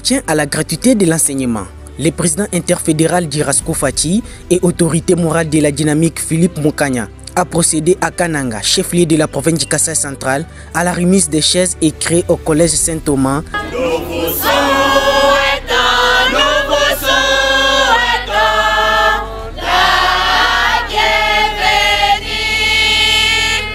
tient à la gratuité de l'enseignement. Le président interfédéral d'Irasco Fati et autorité morale de la dynamique Philippe Mukanya a procédé à Kananga, chef-lieu de la province du Kasaï central, à la remise des chaises et créées au collège Saint-Thomas.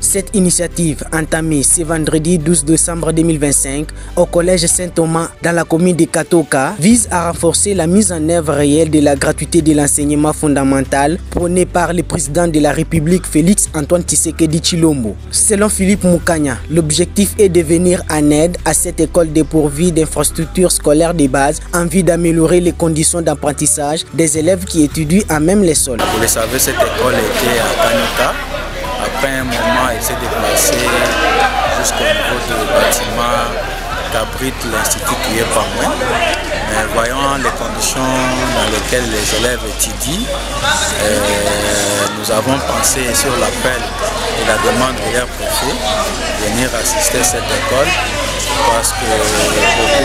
Cette initiative, entamée ce vendredi 12 décembre 2025 au collège Saint-Thomas dans la commune de Katoka, vise à renforcer la mise en œuvre réelle de la gratuité de l'enseignement fondamental prôné par le président de la République Félix Antoine Tshisekedi Tshilombo. Selon Philippe Mukanya, l'objectif est de venir en aide à cette école dépourvue d'infrastructures scolaires de base en vue d'améliorer les conditions d'apprentissage des élèves qui étudient à même les sols. Vous le savez, cette école était à Kanoka. Après un moment, il s'est déplacé jusqu'au niveau du bâtiment qu'abrite l'Institut qui est pas loin. Mais voyant les conditions dans lesquelles les élèves étudient, nous avons pensé sur l'appel et la demande de leur préfet de venir assister à cette école parce que beaucoup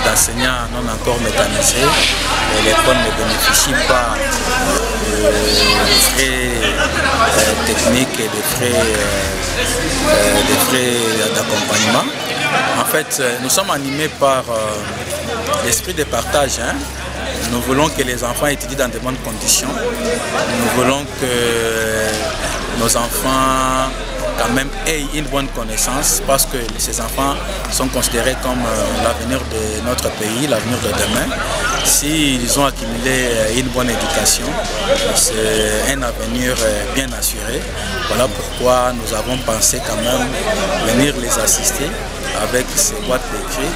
d'enseignants non encore mécanisés et l'école ne bénéficie pas de frais techniques et des frais d'accompagnement. En fait, nous sommes animés par l'esprit de partage. Nous voulons que les enfants étudient dans de bonnes conditions. Nous voulons que nos enfants quand même aient une bonne connaissance parce que ces enfants sont considérés comme l'avenir de notre pays, l'avenir de demain. S'ils ont accumulé une bonne éducation, c'est un avenir bien assuré. Voilà pourquoi nous avons pensé quand même venir les assister avec ces boîtes d'écrit,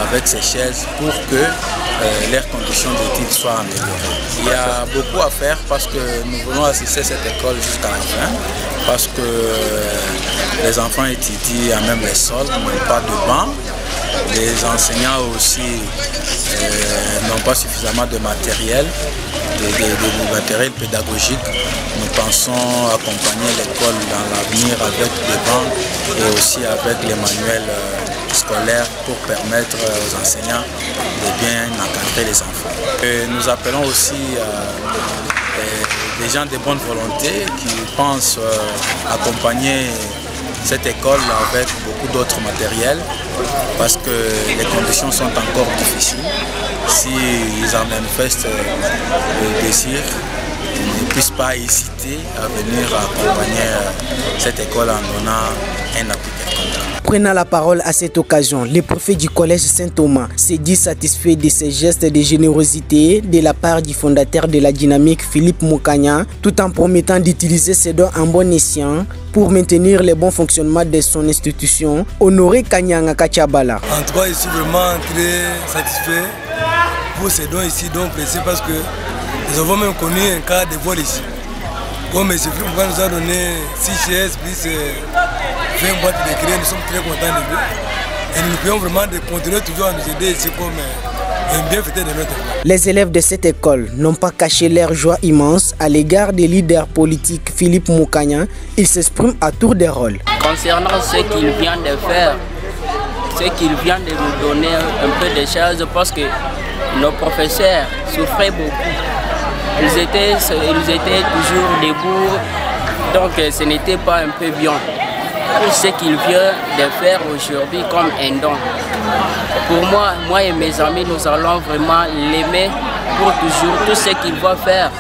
avec ces chaises pour que leurs conditions d'études soient améliorées. Il y a beaucoup à faire parce que nous voulons assister à cette école jusqu'à la fin parce que les enfants étudient à même les sols, n'ont pas de bancs. Les enseignants aussi n'ont pas suffisamment de matériel, de matériel pédagogique. Nous pensons accompagner l'école dans l'avenir avec des bancs et aussi avec les manuels scolaires pour permettre aux enseignants de bien encadrer les enfants. Et nous appelons aussi des gens de bonne volonté qui pensent accompagner cette école avec beaucoup d'autres matériels parce que les conditions sont encore difficiles. S'ils en manifestent le désir, ils ne puissent pas hésiter à venir accompagner cette école en donnant un appui quelconque. Prenant la parole à cette occasion, le préfet du collège Saint-Thomas s'est dit satisfait de ces gestes de générosité de la part du fondateur de la dynamique Philippe Mukanya, tout en promettant d'utiliser ces dons en bon escient pour maintenir le bon fonctionnement de son institution, Honoré Kanyanga Kachabala. En tout cas, je suis vraiment très satisfait pour ces dons ici, donc précis parce que nous avons même connu un cas de vol ici. Comme M. Philippe Mukanya nous a donné 6 chaises plus 20 boîtes de créer, nous sommes très contents de lui. Et nous pouvons vraiment continuer toujours à nous aider ici comme un bienfaiteur de notre école. Les élèves de cette école n'ont pas caché leur joie immense à l'égard des leaders politiques Philippe Mukanya. Ils s'expriment à tour de rôle. Concernant ce qu'il vient de faire, ce qu'il vient de nous donner un peu de choses parce que nos professeurs souffraient beaucoup. Ils étaient toujours debout, donc ce n'était pas un peu bien. Pour ce qu'il vient de faire aujourd'hui comme un don. Pour moi et mes amis, nous allons vraiment l'aimer pour toujours tout ce qu'il va faire.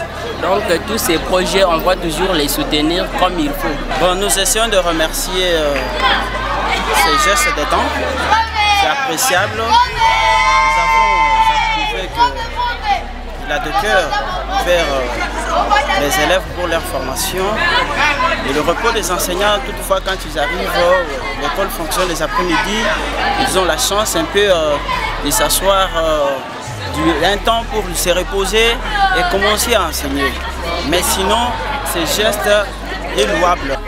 Donc tous ces projets, on va toujours les soutenir comme il faut. Bon, nous essayons de remercier ces gestes de don. C'est appréciable. Nous avons approuvé qu'il a de cœur vers les élèves pour leur formation. Et le repos des enseignants, toutefois, quand ils arrivent, l'école fonctionne les après-midi, ils ont la chance un peu de s'asseoir un temps pour se reposer et commencer à enseigner. Mais sinon, ce geste est louable.